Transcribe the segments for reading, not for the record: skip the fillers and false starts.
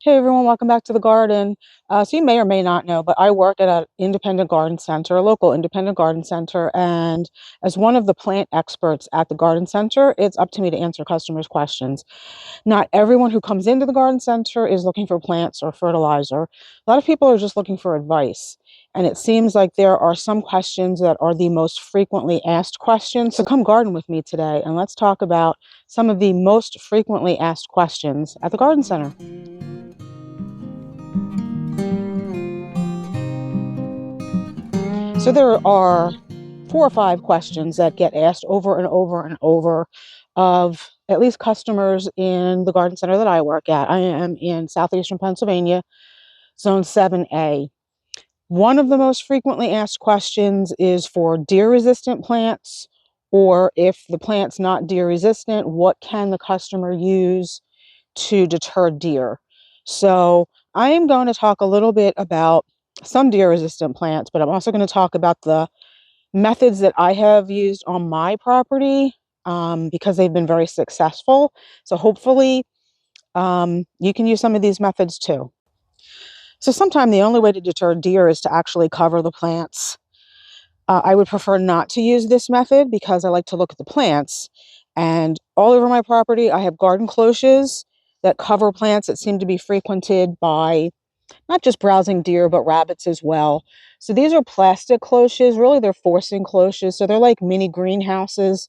Hey everyone, welcome back to the garden. So you may or may not know, but I work at an independent garden center, a local independent garden center. And as one of the plant experts at the garden center, it's up to me to answer customers' questions. Not everyone who comes into the garden center is looking for plants or fertilizer. A lot of people are just looking for advice. And it seems like there are some questions that are the most frequently asked questions. So come garden with me today and let's talk about some of the most frequently asked questions at the garden center. So there are 4 or 5 questions that get asked over and over and over of at least customers in the garden center that I work at. I am in southeastern Pennsylvania, zone 7A. One of the most frequently asked questions is for deer resistant plants, or if the plant's not deer resistant, what can the customer use to deter deer? So I am going to talk a little bit about some deer resistant plants, but I'm also going to talk about the methods that I have used on my property because they've been very successful. So hopefully you can use some of these methods too. So sometimes the only way to deter deer is to actually cover the plants. I would prefer not to use this method because I like to look at the plants. And all over my property, I have garden cloches that cover plants that seem to be frequented by not just browsing deer, but rabbits as well. So these are plastic cloches. Really, they're forcing cloches. So they're like mini greenhouses.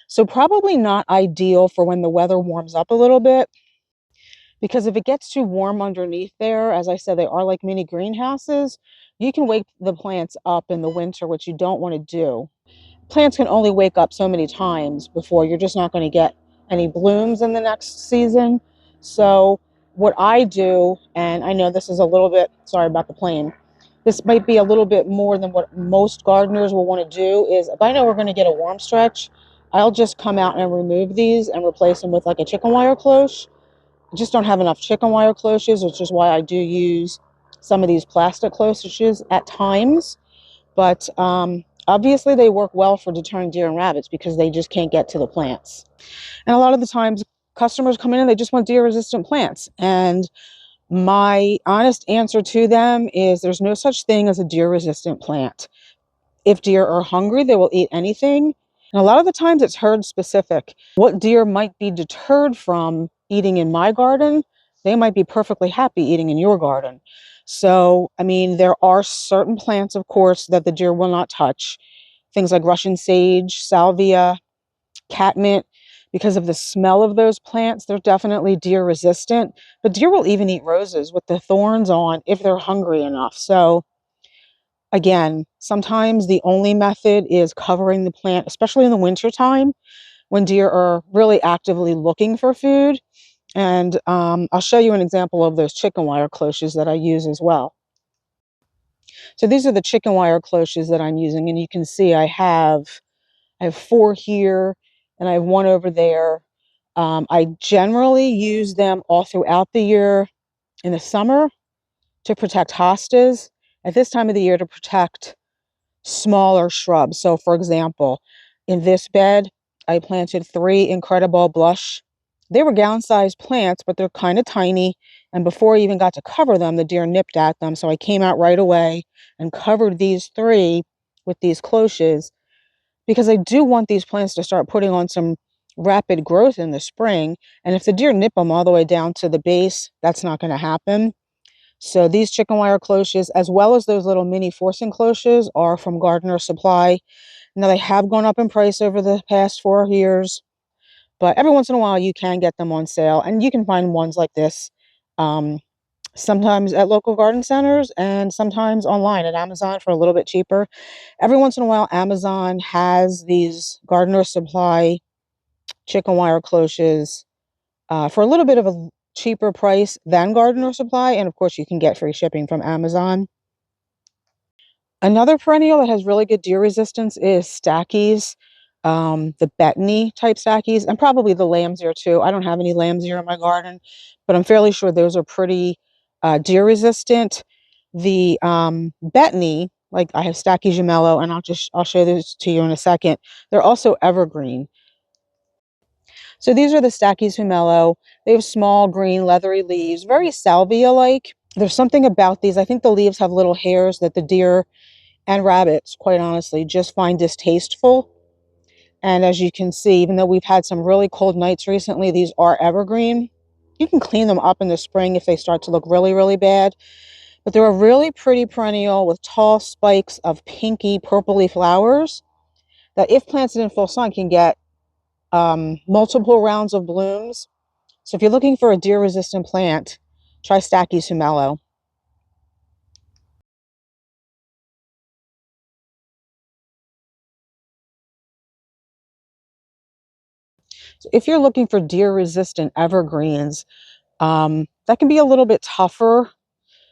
So probably not ideal for when the weather warms up a little bit, because if it gets too warm underneath there, as I said, they are like mini greenhouses. You can wake the plants up in the winter, which you don't want to do. Plants can only wake up so many times before you're just not going to get any blooms in the next season. So what I do, and I know this is a little bit, sorry about the plane, this might be a little bit more than what most gardeners will want to do, is if I know we're going to get a warm stretch, I'll just come out and remove these and replace them with like a chicken wire cloche. I just don't have enough chicken wire cloches, which is why I do use some of these plastic cloches at times. But obviously they work well for deterring deer and rabbits because they just can't get to the plants. And a lot of the times customers come in and they just want deer resistant plants. And my honest answer to them is there's no such thing as a deer resistant plant. If deer are hungry, they will eat anything. And a lot of the times it's herd specific. What deer might be deterred from eating in my garden, they might be perfectly happy eating in your garden. So, I mean, there are certain plants, of course, that the deer will not touch. Things like Russian sage, salvia, catmint. Because of the smell of those plants, they're definitely deer resistant. But deer will even eat roses with the thorns on if they're hungry enough. So, again, sometimes the only method is covering the plant, especially in the wintertime when deer are really actively looking for food. And I'll show you an example of those chicken wire cloches that I use as well. So these are the chicken wire cloches that I'm using, and you can see I have 4 here and I have 1 over there. I generally use them all throughout the year in the summer to protect hostas, at this time of the year to protect smaller shrubs. So for example, in this bed, I planted 3 incredible blush. They were gallon-sized plants, but they're kind of tiny. And before I even got to cover them, the deer nipped at them. So I came out right away and covered these 3 with these cloches because I do want these plants to start putting on some rapid growth in the spring. And if the deer nip them all the way down to the base, that's not going to happen. So these chicken wire cloches, as well as those little mini forcing cloches, are from Gardener Supply. Now they have gone up in price over the past 4 years, but every once in a while you can get them on sale, and you can find ones like this sometimes at local garden centers and sometimes online at Amazon for a little bit cheaper. Every once in a while, Amazon has these Gardener Supply chicken wire cloches for a little bit of a cheaper price than Gardener Supply, and of course you can get free shipping from Amazon. Another perennial that has really good deer resistance is Stachys, the betony type Stachys, and probably the lamb's ear too. I don't have any lamb's ear in my garden, but I'm fairly sure those are pretty deer resistant. The betony, like I have Stachys gemello, and I'll show this to you in a second. They're also evergreen. So these are the Stachys humelo. They have small, green, leathery leaves, very salvia-like. There's something about these. I think the leaves have little hairs that the deer and rabbits, quite honestly, just find distasteful. And as you can see, even though we've had some really cold nights recently, these are evergreen. You can clean them up in the spring if they start to look really, really bad. But they're a really pretty perennial with tall spikes of pinky purpley flowers that, if planted in full sun, can get multiple rounds of blooms. So if you're looking for a deer-resistant plant, try Stachys humelo. So if you're looking for deer-resistant evergreens, that can be a little bit tougher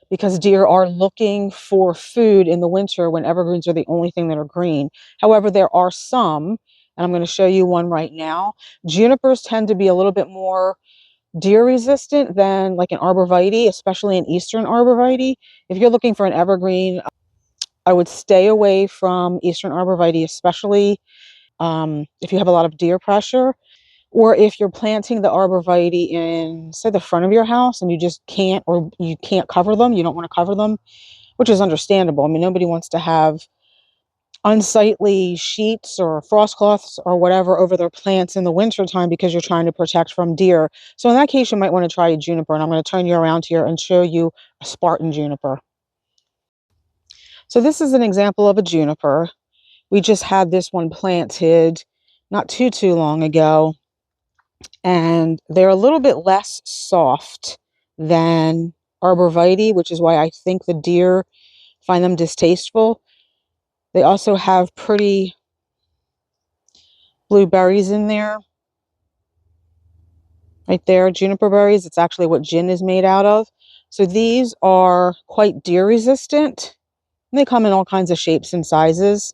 because deer are looking for food in the winter when evergreens are the only thing that are green. However, there are some, and I'm going to show you one right now. Junipers tend to be a little bit more deer resistant than like an arborvitae, especially an eastern arborvitae. If you're looking for an evergreen, I would stay away from eastern arborvitae, especially if you have a lot of deer pressure, or if you're planting the arborvitae in, say, the front of your house and you just can't, or you can't cover them, you don't want to cover them, which is understandable. I mean, nobody wants to have unsightly sheets or frost cloths or whatever over their plants in the wintertime because you're trying to protect from deer. So in that case, you might want to try a juniper, and I'm going to turn you around here and show you a Spartan juniper. So this is an example of a juniper. We just had this one planted not too long ago, and they're a little bit less soft than arborvitae, which is why I think the deer find them distasteful. They also have pretty blue berries in there. Right there, juniper berries. It's actually what gin is made out of. So these are quite deer resistant. And they come in all kinds of shapes and sizes.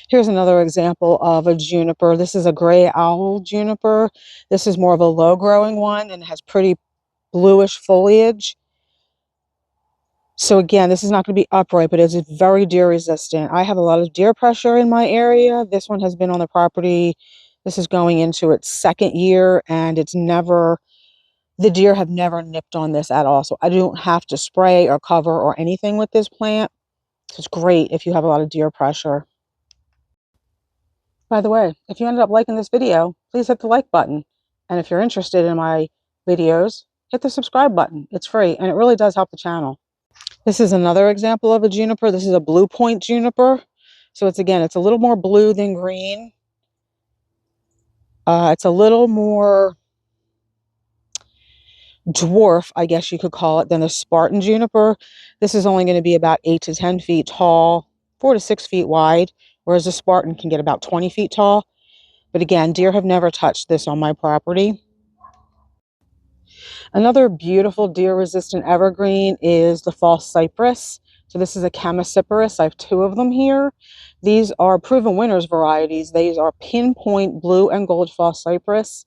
Here's another example of a juniper. This is a gray owl juniper. This is more of a low growing one and has pretty bluish foliage. So again, this is not going to be upright, but it's very deer resistant. I have a lot of deer pressure in my area. This one has been on the property. This is going into its second year, and the deer have never nipped on this at all. So I don't have to spray or cover or anything with this plant. It's great if you have a lot of deer pressure. By the way, if you ended up liking this video, please hit the like button. And if you're interested in my videos, hit the subscribe button. It's free, and it really does help the channel. This is another example of a juniper. This is a blue point juniper. So it's a little more blue than green. It's a little more dwarf, I guess you could call it, than the Spartan juniper. This is only going to be about 8 to 10 feet tall, 4 to 6 feet wide, whereas the Spartan can get about 20 feet tall. But again, deer have never touched this on my property. Another beautiful deer-resistant evergreen is the false cypress. So this is a chamaecyparis. I have 2 of them here. These are proven winners varieties. These are pinpoint blue and gold false cypress.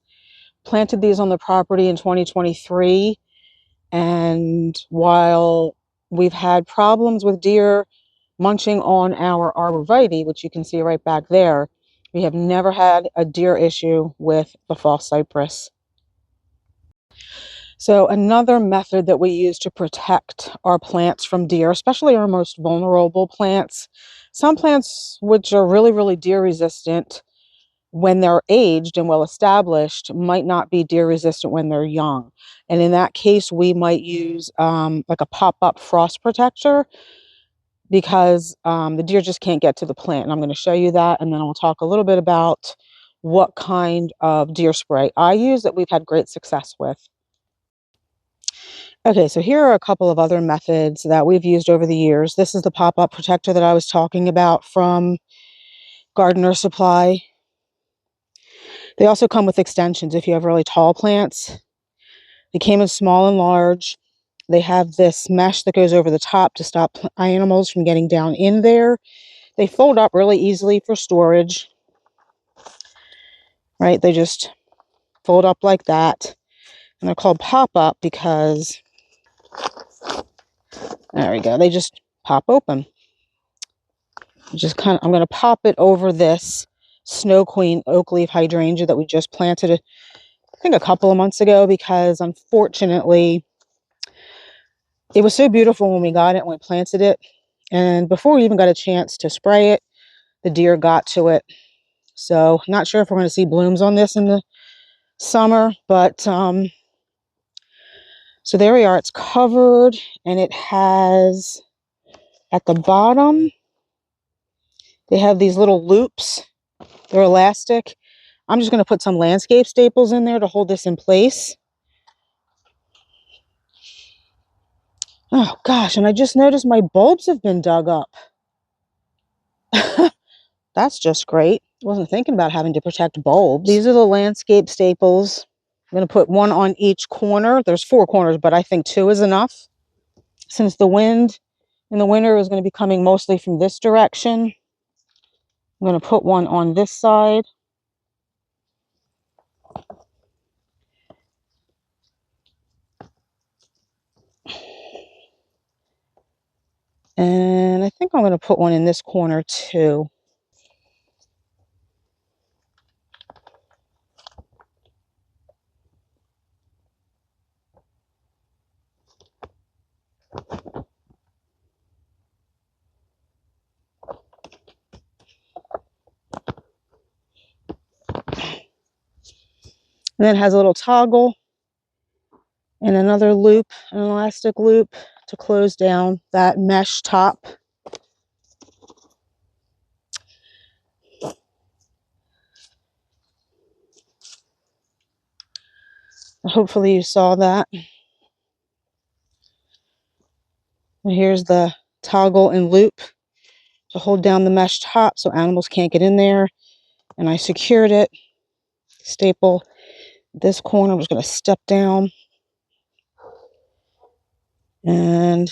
Planted these on the property in 2023. And while we've had problems with deer munching on our arborvitae, which you can see right back there, we have never had a deer issue with the false cypress. So another method that we use to protect our plants from deer, especially our most vulnerable plants, some plants which are really, really deer resistant when they're aged and well established might not be deer resistant when they're young. And in that case, we might use like a pop-up frost protector because the deer just can't get to the plant. And I'm going to show you that, and then I'll talk a little bit about what kind of deer spray I use that we've had great success with. Okay, so here are a couple of other methods that we've used over the years. This is the pop-up protector that I was talking about from Gardener Supply. They also come with extensions if you have really tall plants. They came in small and large. They have this mesh that goes over the top to stop animals from getting down in there. They fold up really easily for storage, right? They just fold up like that. And they're called pop-up because, there we go, they just pop open. I'm going to pop it over this Snow Queen oak leaf hydrangea that we just planted, I think a couple of months ago, because unfortunately it was so beautiful when we got it and we planted it. And before we even got a chance to spray it, the deer got to it. So not sure if we're going to see blooms on this in the summer, but so there we are. It's covered, and it has at the bottom, they have these little loops. They're elastic. I'm just going to put some landscape staples in there to hold this in place. Oh gosh, and I just noticed my bulbs have been dug up. That's just great. Wasn't thinking about having to protect bulbs. These are the landscape staples. I'm going to put one on each corner. There's 4 corners, but I think 2 is enough. Since the wind in the winter is going to be coming mostly from this direction, I'm going to put one on this side. And I think I'm going to put one in this corner too. And then it has a little toggle and another loop, an elastic loop to close down that mesh top. Hopefully you saw that. And here's the toggle and loop to hold down the mesh top so animals can't get in there. And I secured it. Staple this corner. I'm just going to step down and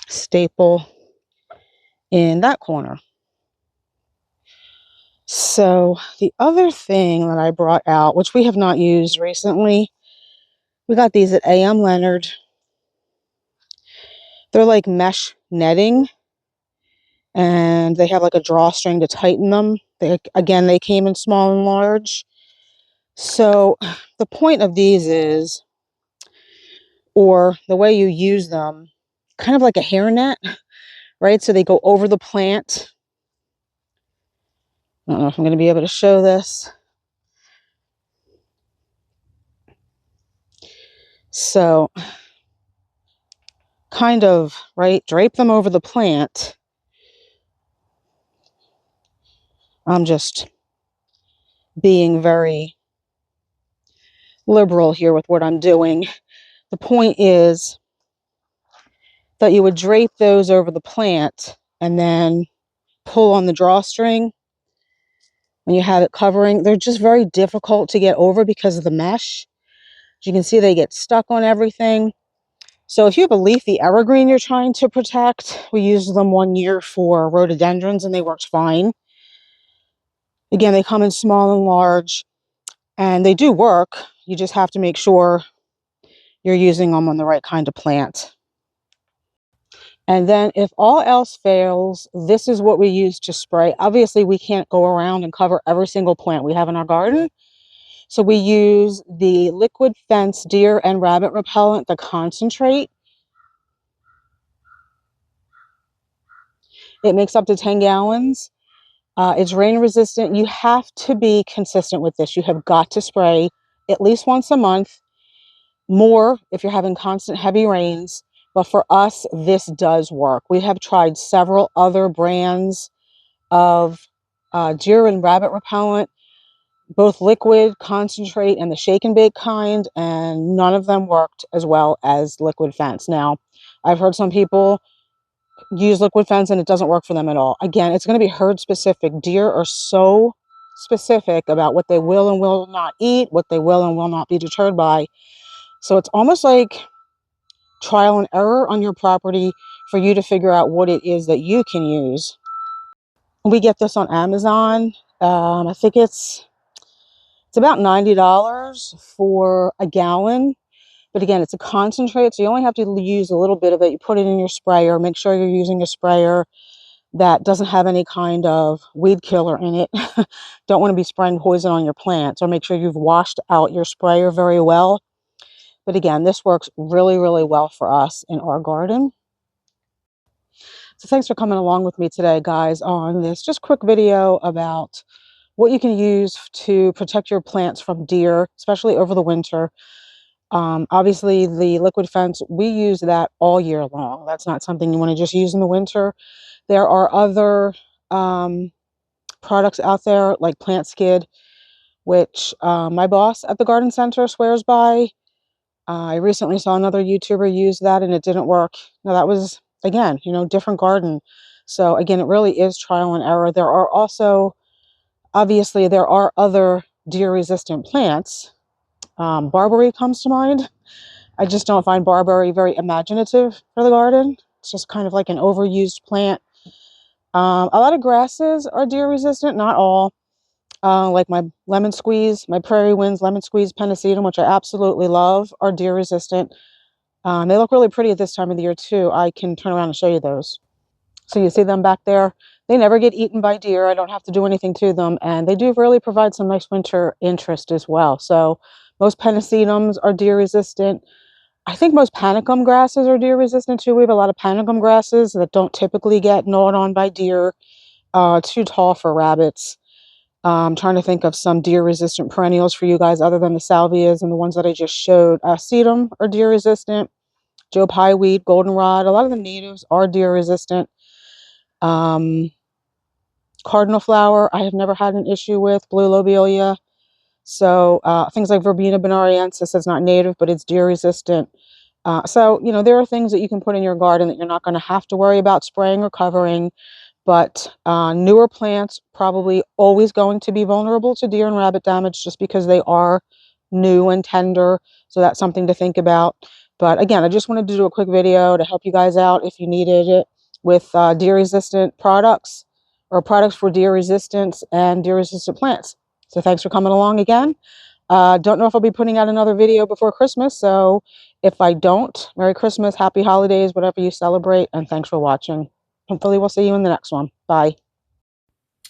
staple in that corner. So the other thing that I brought out, which we have not used recently, we got these at A.M. Leonard. They're like mesh netting, and they have like a drawstring to tighten them. They came in small and large. So the point of these is, or the way you use them, kind of like a hairnet, right? So they go over the plant. I don't know if I'm going to be able to show this. So kind of, right, drape them over the plant. I'm just being very liberal here with what I'm doing. The point is that you would drape those over the plant and then pull on the drawstring when you have it covering. They're just very difficult to get over because of the mesh. As you can see, they get stuck on everything. So if you have a leafy evergreen you're trying to protect, we used them 1 year for rhododendrons and they worked fine. Again, they come in small and large and they do work. You just have to make sure you're using them on the right kind of plant. And then if all else fails, this is what we use to spray. Obviously, we can't go around and cover every single plant we have in our garden. So we use the liquid fence deer and rabbit repellent, the concentrate. It makes up to 10 gallons. It's rain resistant. You have to be consistent with this. You have got to spray at least once a month, more if you're having constant heavy rains. But for us, this does work. We have tried several other brands of deer and rabbit repellent, both liquid, concentrate, and the shake and bake kind, and none of them worked as well as liquid fence. Now, I've heard some people use liquid fence and it doesn't work for them at all. Again, it's going to be herd specific. Deer are so specific about what they will and will not eat, what they will and will not be deterred by. So it's almost like trial and error on your property for you to figure out what it is that you can use. We get this on Amazon. I think it's about $90 for a gallon. But again, it's a concentrate, so you only have to use a little bit of it. You put it in your sprayer. Make sure you're using a sprayer that doesn't have any kind of weed killer in it. Don't want to be spraying poison on your plants, or make sure you've washed out your sprayer very well. But again, this works really, really well for us in our garden. So thanks for coming along with me today, guys, on this just quick video about what you can use to protect your plants from deer, especially over the winter. Obviously, the liquid fence, we use that all year long. That's not something you want to just use in the winter. There are other products out there like Plant Skid, which my boss at the garden center swears by. I recently saw another YouTuber use that and it didn't work. Now that was, again, different garden. So again, it really is trial and error. There are also, obviously, there are other deer-resistant plants. Barberry comes to mind. I just don't find barberry very imaginative for the garden. It's just kind of like an overused plant. A lot of grasses are deer-resistant, not all. Like my lemon squeeze, my prairie winds, lemon squeeze, pennisetum, which I absolutely love, are deer resistant. They look really pretty at this time of the year too. I can turn around and show you those. So you see them back there. They never get eaten by deer. I don't have to do anything to them. And they do really provide some nice winter interest as well. So most pennisetums are deer resistant. I think most panicum grasses are deer resistant too. We have a lot of panicum grasses that don't typically get gnawed on by deer. Too tall for rabbits. I'm trying to think of some deer-resistant perennials for you guys other than the salvias and the ones that I just showed. Sedum are deer-resistant. Joe Pye weed, goldenrod. A lot of the natives are deer-resistant. Cardinal flower, I have never had an issue with. Blue lobelia. So things like Verbena bonariensis is not native, but it's deer-resistant. So, there are things that you can put in your garden that you're not going to have to worry about spraying or covering. But newer plants probably always going to be vulnerable to deer and rabbit damage just because they are new and tender. So that's something to think about. But again, I just wanted to do a quick video to help you guys out if you needed it with deer-resistant products or products for deer resistance and deer-resistant plants. So thanks for coming along again. Don't know if I'll be putting out another video before Christmas. So if I don't, Merry Christmas, Happy Holidays, whatever you celebrate, and thanks for watching. Hopefully we'll see you in the next one. Bye.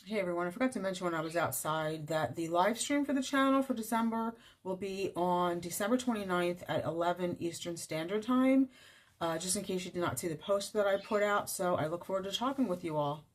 Hey everyone, I forgot to mention when I was outside that the live stream for the channel for December will be on December 29th at 11 Eastern Standard Time, just in case you did not see the post that I put out. So I look forward to talking with you all.